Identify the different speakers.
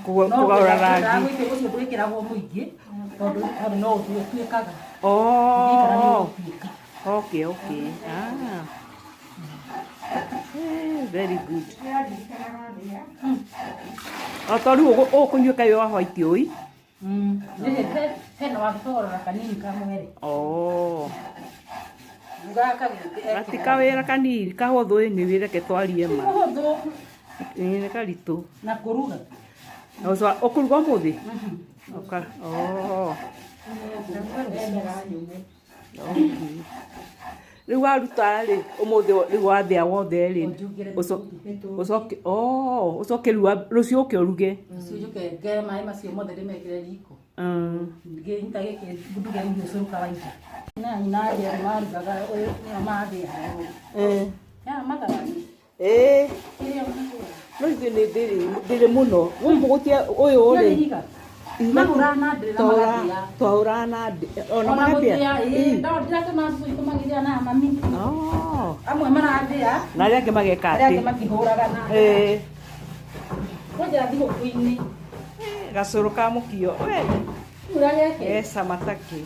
Speaker 1: Kũgarũra rangi.
Speaker 2: Ũcio ndwĩkĩragwo mũingĩ tondũ no ũtuĩkaga.
Speaker 1: Oh. Okay. Very good. Otori ũkũnyua kayo wa white ũi.
Speaker 2: Hena wagĩtogorora kanini kamwere.
Speaker 1: Gatika wĩra kanini kahũthũ nĩ wĩreke twarie ma. Nĩ karitũ.
Speaker 2: Na kũruga.
Speaker 1: Ũkũruga ũmũthĩ? Rĩu waruta rĩ ũmũthĩ rĩu wathĩa wothe rĩ ũcoke rũciũ ũke ũruge.
Speaker 2: Rũciũ njũke ngere maĩ macio mothe ndĩmekĩre riko. Ngĩnyita gĩkĩ nduge irio cũrũ kawaida. Na njeri marugaga ũyũ nĩo mathĩa. Mathagani.
Speaker 1: No ithuĩ nĩ ndĩrĩ mũno. Gũkũ ũyũ rĩ. Twahũraga na ona magathĩa.
Speaker 2: Amwe marathĩa.
Speaker 1: Na arĩa angĩ mageka atĩ.
Speaker 2: Arĩa angĩ makĩhũraga na. Kwanja thigũkũ-inĩ.
Speaker 1: Gacũrũ ka mũkio. Cama takĩ.